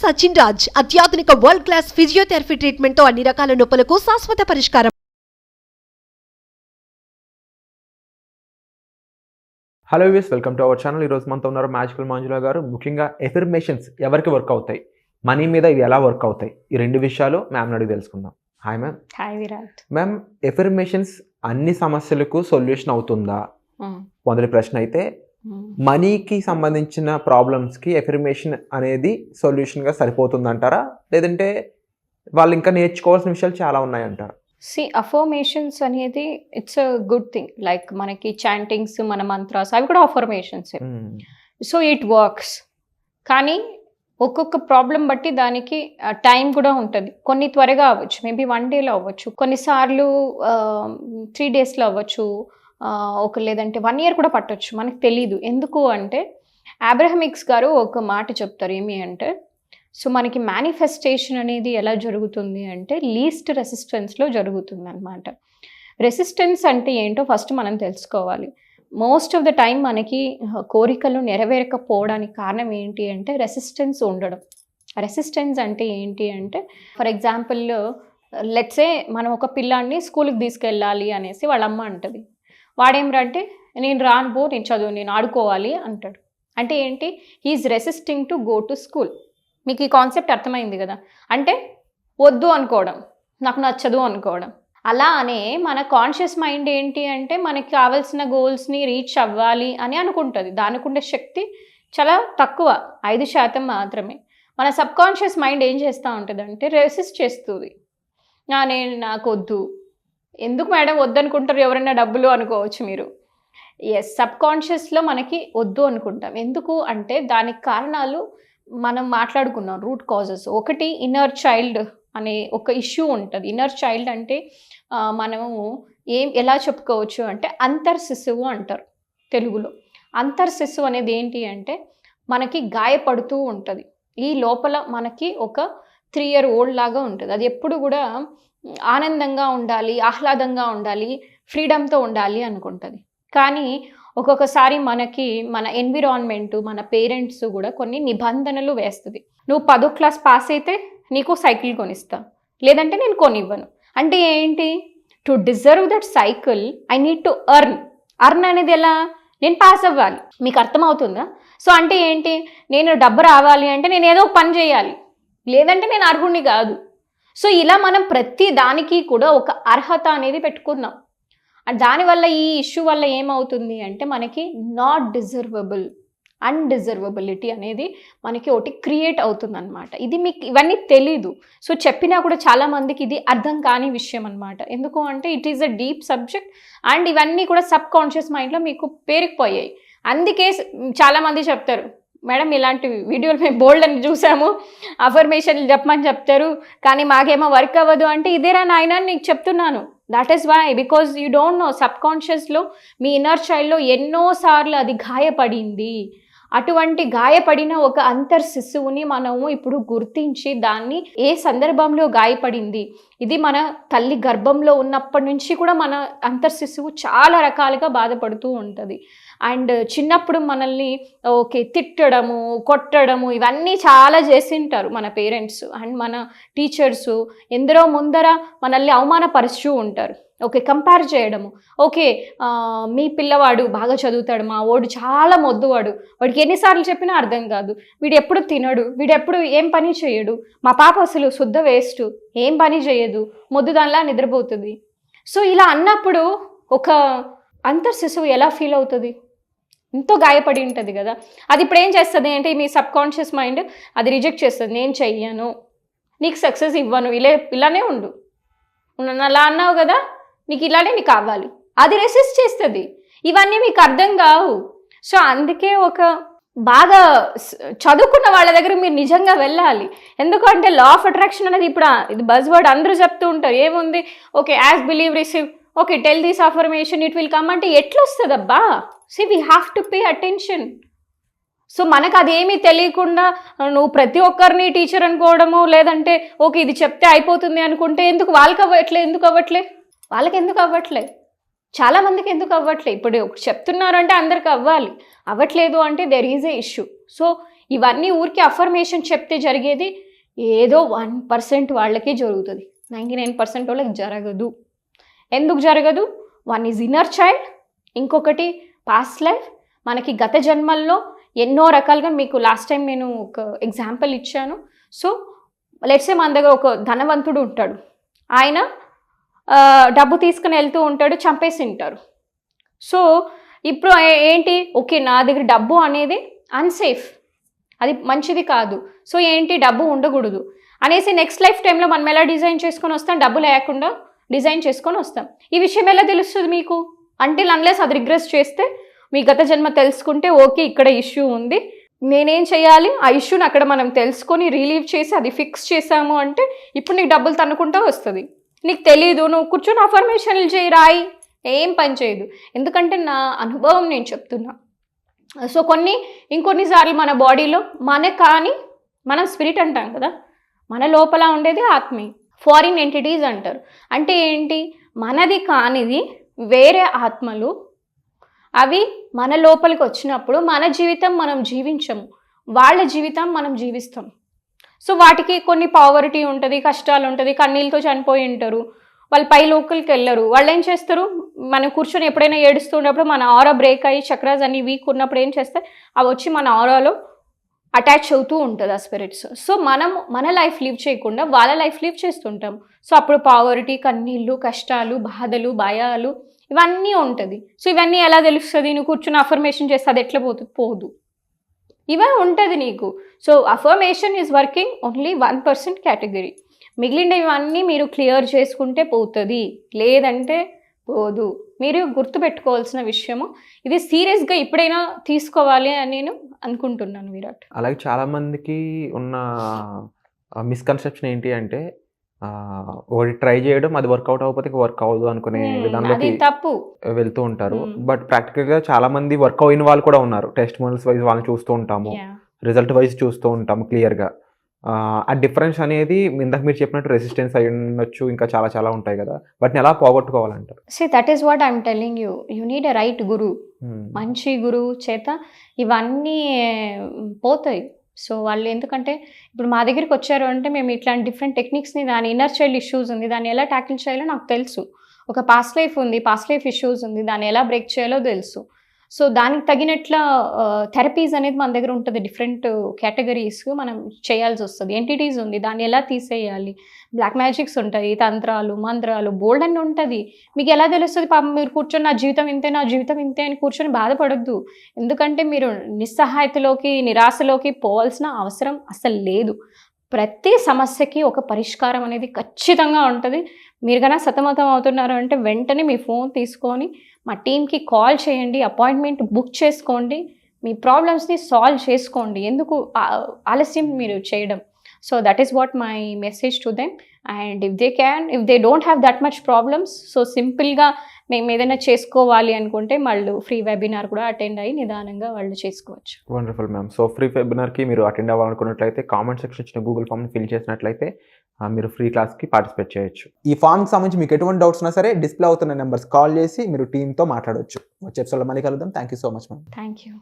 సచిన్ రాజ్ అత్యాధునిక world class physiotherapy treatment తో అన్ని రకాల నొప్పులకు శాశ్వత పరిష్కారం. Hello views, welcome to our channel. ఈరోజు మనతో ఉన్నారు మ్యాజికల్ మంజులా గారు. ముఖ్యంగా ఎఫర్మేషన్స్ ఎవరికి వర్క్ అవుతాయి, మనీ మీద ఇవి ఎలా వర్క్ అవుతాయి, ఈ రెండు విషయాలు మ్యామ్ అడిగి తెలుసుకుందాం. Hi ma'am. Hi Virat. Ma'am, affirmations అన్ని సమస్యలకు సొల్యూషన్ అవుతుందా? మొదటి ప్రశ్న అయితే, మనీకి సంబంధించిన ప్రాబ్లమ్స్కి ఎఫర్మేషన్ అనేది సొల్యూషన్గా సరిపోతుందంటారా, లేదంటే వాళ్ళు ఇంకా నేర్చుకోవాల్సిన విషయాలు చాలా ఉన్నాయంటారా? అఫర్మేషన్స్ అనేది it's a good thing. Like మనకి చాంటింగ్స్, మన మంత్రాస్ అవి కూడా అఫర్మేషన్స్. So it works. కానీ ఒక్కొక్క ప్రాబ్లం బట్టి దానికి టైం కూడా ఉంటుంది. కొన్ని త్వరగా అవ్వచ్చు, మేబీ 1 డేలో అవ్వచ్చు, కొన్నిసార్లు 3 డేస్లో అవ్వచ్చు, లేదంటే 1 ఇయర్ కూడా పట్టవచ్చు, మనకు తెలీదు. ఎందుకు అంటే అబ్రహమిక్స్ గారు ఒక మాట చెప్తారు. ఏమి అంటే, సో మనకి మేనిఫెస్టేషన్ అనేది ఎలా జరుగుతుంది అంటే లీస్ట్ రెసిస్టెన్స్లో జరుగుతుంది అనమాట. రెసిస్టెన్స్ అంటే ఏంటో ఫస్ట్ మనం తెలుసుకోవాలి. మోస్ట్ ఆఫ్ ద టైం మనకి కోరికలు నెరవేరకపోవడానికి కారణం ఏంటి అంటే రెసిస్టెన్స్ ఉండడం. రెసిస్టెన్స్ అంటే ఏంటి అంటే, ఫర్ ఎగ్జాంపుల్ లెట్సే మనం ఒక పిల్లాన్ని స్కూల్కి తీసుకెళ్ళాలి అనేసి వాళ్ళ అమ్మ అంటది. వాడేమిరంటే, నేను రాను పో, నేను చదువు, నేను ఆడుకోవాలి అంటాడు. అంటే ఏంటి? He's resisting to go to school. మీకు ఈ కాన్సెప్ట్ అర్థమైంది కదా? అంటే వద్దు అనుకోవడం, నాకు నచ్చదు అనుకోవడం. అలా అనే మన కాన్షియస్ మైండ్ ఏంటి అంటే మనకి కావాల్సిన గోల్స్ని రీచ్ అవ్వాలి అని అనుకుంటుంది. దానికి ఉండే శక్తి చాలా తక్కువ, 5% మాత్రమే. మన సబ్ కాన్షియస్ మైండ్ ఏం చేస్తూ ఉంటుంది అంటే రెసిస్ట్ చేస్తుంది. నాకు వద్దు. ఎందుకు మేడం వద్దనుకుంటారు? ఎవరైనా డబ్బులు అనుకోవచ్చు మీరు. ఎస్, సబ్ కాన్షియస్లో మనకి వద్దు అనుకుంటాం. ఎందుకు అంటే దానికి కారణాలు మనం మాట్లాడుకున్నాం, రూట్ కాజెస్. ఒకటి ఇన్నర్ చైల్డ్ అనే ఒక ఇష్యూ ఉంటుంది. ఇన్నర్ చైల్డ్ అంటే మనము ఎలా చెప్పుకోవచ్చు అంటే అంతర్శిశువు అంటారు తెలుగులో. అంతర్శిశువు అనేది ఏంటి అంటే మనకి గాయపడుతూ ఉంటుంది. ఈ లోపల మనకి ఒక 3 year old లాగా ఉంటుంది. అది ఎప్పుడు కూడా ఆనందంగా ఉండాలి, ఆహ్లాదంగా ఉండాలి, ఫ్రీడమ్తో ఉండాలి అనుకుంటుంది. కానీ ఒక్కొక్కసారి మనకి మన ఎన్విరాన్మెంట్, మన పేరెంట్స్ కూడా కొన్ని నిబంధనలు వేస్తుంది. నువ్వు 10వ క్లాస్ పాస్ అయితే నీకు సైకిల్ కొనిస్తా, లేదంటే నేను కొనివ్వను. అంటే ఏంటి? To deserve that cycle I need to earn అనేది ఎలా? నేను పాస్ అవ్వాలి. మీకు అర్థమవుతుందా? సో అంటే ఏంటి? నేను డబ్బు రావాలి అంటే నేను ఏదో ఒక పని చేయాలి, లేదంటే నేను అర్హుడిని కాదు. సో ఇలా మనం ప్రతి దానికి కూడా ఒక అర్హత అనేది పెట్టుకున్నాం. దానివల్ల ఈ ఇష్యూ వల్ల ఏమవుతుంది అంటే మనకి నాట్ డిజర్వబుల్, అన్డిజర్వబిలిటీ అనేది మనకి ఒకటి క్రియేట్ అవుతుంది అనమాట. ఇది మీకు ఇవన్నీ తెలీదు. సో చెప్పినా కూడా చాలామందికి ఇది అర్థం కాని విషయం అనమాట. ఎందుకు అంటే it is a deep subject and ఇవన్నీ కూడా సబ్ కాన్షియస్ మైండ్లో మీకు పేరుకుపోయాయి. అందుకే చాలామంది చెప్తారు, మేడం ఇలాంటి వీడియోలు మేము బోల్డ్ అని చూసాము, అఫర్మేషన్లు చెప్పమని చెప్తారు, కానీ మాకేమో వర్క్ అవ్వదు. అంటే ఇదేరా నాయన నీకు చెప్తున్నాను. That is why, because you don't know. సబ్ కాన్షియస్లో మీ ఇన్నర్ చైల్డ్లో ఎన్నోసార్లు అది గాయపడింది. అటువంటి గాయపడిన ఒక అంతర్శిశువుని మనము ఇప్పుడు గుర్తించి దాన్ని ఏ సందర్భంలో గాయపడింది, ఇది మన తల్లి గర్భంలో ఉన్నప్పటి నుంచి కూడా మన అంతర్శిశువు చాలా రకాలుగా బాధపడుతూ ఉంటుంది. అండ్ చిన్నప్పుడు మనల్ని తిట్టడము, కొట్టడము ఇవన్నీ చాలా చేసింటారు మన పేరెంట్స్ అండ్ మన టీచర్స్. ఎందరో ముందర మనల్ని అవమానపరుస్తూ ఉంటారు. కంపేర్ చేయడము. మీ పిల్లవాడు బాగా చదువుతాడు, మా వాడు చాలా మొద్దువాడు, వాడికి ఎన్నిసార్లు చెప్పినా అర్థం కాదు, వీడు ఎప్పుడు తినడు, వీడెప్పుడు ఏం పని చేయడు, మా పాప అసలు శుద్ధ వేస్ట్, ఏం పని చేయదు, మొద్దు దానిలా నిద్రపోతుంది. సో ఇలా అన్నప్పుడు ఒక అంతర్శిశువు ఎలా ఫీల్ అవుతుంది? ఎంతో గాయపడి ఉంటుంది కదా. అది ఇప్పుడు ఏం చేస్తుంది అంటే మీ సబ్ కాన్షియస్ మైండ్ అది రిజెక్ట్ చేస్తుంది. నేను చెయ్యను, నీకు సక్సెస్ ఇవ్వను, ఇలానే ఉండు, అలా అన్నావు కదా, నీకు ఇలానే నీకు కావాలి, అది రెసిస్ట్ చేస్తుంది. ఇవన్నీ మీకు అర్థం కావు. సో అందుకే ఒక బాగా చదువుకున్న వాళ్ళ దగ్గర మీరు నిజంగా వెళ్ళాలి. ఎందుకంటే లా ఆఫ్ అట్రాక్షన్ అనేది ఇప్పుడు ఇది బజ్ వర్డ్ అందరూ చెప్తూ ఉంటారు. ఏముంది? As believe receive, tell this affirmation it will come. అంటే ఎట్లా వస్తుంది అబ్బా? We have to pay attention. So మనకు అదేమీ తెలియకుండా నువ్వు ప్రతి ఒక్కరిని టీచర్ అనుకోవడము, లేదంటే ఇది చెప్తే అయిపోతుంది అనుకుంటే ఎందుకు వాళ్ళకి అవ్వట్లే? వాళ్ళకి ఎందుకు అవ్వట్లే? చాలామందికి ఎందుకు అవ్వట్లే? ఇప్పుడు చెప్తున్నారంటే అందరికి అవ్వాలి, అవ్వట్లేదు అంటే there is a issue. So ఇవన్నీ ఊరికి అఫర్మేషన్ చెప్తే జరిగేది ఏదో 1% వాళ్ళకే జరుగుతుంది, 99% వాళ్ళకి జరగదు. ఎందుకు జరగదు? వన్ ఈజ్ ఇన్నర్ చైల్డ్, ఇంకొకటి పాస్ట్ లైఫ్. మనకి గత జన్మల్లో ఎన్నో రకాలుగా, మీకు లాస్ట్ టైం నేను ఒక ఎగ్జాంపుల్ ఇచ్చాను. సో లెట్సే మన దగ్గర ఒక ధనవంతుడు ఉంటాడు, ఆయన డబ్బు తీసుకుని వెళ్తూ ఉంటాడు, చంపేసి ఉంటారు. సో ఇప్పుడు ఏంటి, ఓకే నా దగ్గర డబ్బు అనేది అన్సేఫ్, అది మంచిది కాదు, సో ఏంటి డబ్బు ఉండకూడదు అనేసి నెక్స్ట్ లైఫ్ టైంలో మనం ఎలా డిజైన్ చేసుకొని వస్తాం, డబ్బు లేకుండా డిజైన్ చేసుకొని వస్తాం. ఈ విషయం ఎలా తెలుస్తుంది మీకు? అంటిల్ అన్లెస్ అది రిగ్రెస్ చేస్తే, మీ గత జన్మ తెలుసుకుంటే ఓకే ఇక్కడ ఇష్యూ ఉంది, నేనేం చేయాలి, ఆ ఇష్యూని అక్కడ మనం తెలుసుకొని రిలీవ్ చేసి అది ఫిక్స్ చేసాము అంటే ఇప్పుడు నీకు డబ్బులు తన్నుకుంటూ వస్తుంది. నీకు తెలీదు, నువ్వు కూర్చొని అఫర్మేషన్లు చేయి, రాయి, ఏం పని చేయదు. ఎందుకంటే నా అనుభవం నేను చెప్తున్నా. సో ఇంకొన్నిసార్లు మన బాడీలో కానీ మనం స్పిరిట్ అంటాం కదా, మన లోపల ఉండేది ఆత్మే, ఫారిన్ ఎంటిటీస్ అంటారు. అంటే ఏంటి, మనది కానిది వేరే ఆత్మలు, అవి మన లోపలికి వచ్చినప్పుడు మన జీవితం మనం జీవించము, వాళ్ళ జీవితం మనం జీవిస్తాం. సో వాటికి కొన్ని పావర్టీ ఉంటుంది, కష్టాలు ఉంటుంది, కన్నీళ్ళతో చనిపోయి ఉంటారు, వాళ్ళు పై లోకల్కి వెళ్ళరు. వాళ్ళు ఏం చేస్తారు, మనం కూర్చొని ఎప్పుడైనా ఏడుస్తున్నప్పుడు మన ఆరా బ్రేక్ అయ్యి చక్రాస్ అన్ని వీక్ ఉన్నప్పుడు ఏం చేస్తే అవి వచ్చి మన ఆరాలో అటాచ్ అవుతూ ఉంటుంది ఆ స్పిరిట్స్. సో మనం మన లైఫ్ లివ్ చేయకుండా వాళ్ళ లైఫ్ లివ్ చేస్తుంటాం. సో అప్పుడు పావర్టీ, కన్నీళ్ళు, కష్టాలు, బాధలు, భయాలు ఇవన్నీ ఉంటుంది. సో ఇవన్నీ ఎలా తెలుస్తుంది? నువ్వు కూర్చొని అఫర్మేషన్ చేస్తే అది ఎట్లా పోదు, ఇవే ఉంటుంది నీకు. So affirmation is working only 1% category. మిగిలిన ఇవన్నీ మీరు క్లియర్ చేసుకుంటే పోతుంది, లేదంటే పోదు. మీరు గుర్తుపెట్టుకోవాల్సిన విషయము ఇది, సీరియస్గా ఇప్పుడైనా తీసుకోవాలి అని నేను అనుకుంటున్నాను విరాట్. అలాగే చాలామందికి ఉన్న మిస్కన్సెప్షన్ ఏంటి అంటే, ఒకటి ట్రై చేయడం, అది వర్కౌట్ అవ్వకపోతే వర్క్ అవ్వదు అనుకునే విధానంలోకి తప్పు వెళ్తూ ఉంటారు. బట్ ప్రాక్టికల్గా చాలా మంది వర్క్ అయిన వాళ్ళు కూడా ఉన్నారు. టెస్ట్ మోడల్స్ వైజ్ వాళ్ళని చూస్తూ ఉంటాము, రిజల్ట్ వైజ్ చూస్తూ ఉంటాము క్లియర్గా. ఆ డిఫరెన్స్ అనేది ఇందాక మీరు చెప్పినట్టు రెసిస్టెన్స్ అయి ఉండొచ్చు, ఇంకా చాలా చాలా ఉంటాయి కదా, వాటిని ఎలా పోగొట్టుకోవాలంటారు? See that is what I'm telling you, you need a right guru. మంచి గురువు చేత ఇవన్నీ పోతాయి. సో వాళ్ళు ఎందుకంటే ఇప్పుడు మా దగ్గరికి వచ్చారు అంటే మేము ఇట్లాంటి డిఫరెంట్ టెక్నిక్స్ని, దాని ఇన్నర్ చైల్డ్ ఇష్యూస్ ఉంది, దాన్ని ఎలా ట్యాకిల్ చేయాలో నాకు తెలుసు. ఒక పాస్ట్ లైఫ్ ఉంది, పాస్ట్ లైఫ్ ఇష్యూస్ ఉంది, దాన్ని ఎలా బ్రేక్ చేయాలో తెలుసు. సో దానికి తగినట్ల థెరపీస్ అనేది మన దగ్గర ఉంటుంది, డిఫరెంట్ కేటగిరీస్ మనం చేయాల్సి వస్తుంది. ఎంటిటీస్ ఉంది, దాన్ని ఎలా తీసేయాలి, బ్లాక్ మ్యాజిక్స్ ఉంటాయి, తంత్రాలు, మంత్రాలు, బోల్డ్ అని ఉంటుంది. మీకు ఎలా తెలుస్తుంది? పాపం మీరు కూర్చొని నా జీవితం ఇంతే, నా జీవితం ఇంతే అని కూర్చొని బాధపడద్దు. ఎందుకంటే మీరు నిస్సహాయతలోకి, నిరాశలోకి పోవాల్సిన అవసరం అసలు లేదు. ప్రతి సమస్యకి ఒక పరిష్కారం అనేది ఖచ్చితంగా ఉంటుంది. మీరు కన్నా సతమతం అవుతున్నారు అంటే వెంటనే మీ ఫోన్ తీసుకొని మా టీంకి కాల్ చేయండి, అపాయింట్మెంట్ బుక్ చేసుకోండి, మీ ప్రాబ్లమ్స్ని సాల్వ్ చేసుకోండి. ఎందుకు ఆలస్యం మీరు చేయడం? So that is what my message to them. And if they don't have that much problems, so సింపుల్గా మేము ఏదైనా చేసుకోవాలి అనుకుంటే వాళ్ళు ఫ్రీ వెబినార్ కూడా అటెండ్ అయ్యి నిదానంగా వాళ్ళు చేసుకోవచ్చు. Wonderful ma'am. సో ఫ్రీ వెబినార్కి మీరు అటెండ్ అవ్వాలనుకున్నట్లయితే కామెంట్ సెక్షన్ ఇచ్చిన గూగుల్ ఫామ్ని ఫిల్ చేసినట్లయితే మీరు ఫ్రీ క్లాస్కి పార్టిసిపేట్ చేయొచ్చు. ఈ ఫామ్కి సంబంధించి మీకు ఎటువంటి డౌట్స్ ఉన్నా సరే డిస్ప్లే అవుతున్న నెంబర్స్ కాల్ చేసి మీరు టీంతో మాట్లాడవచ్చు. వచ్చే ఎపిసోడ్లో మళ్ళీ కలుద్దాం. Thank you so much ma'am. Thank you.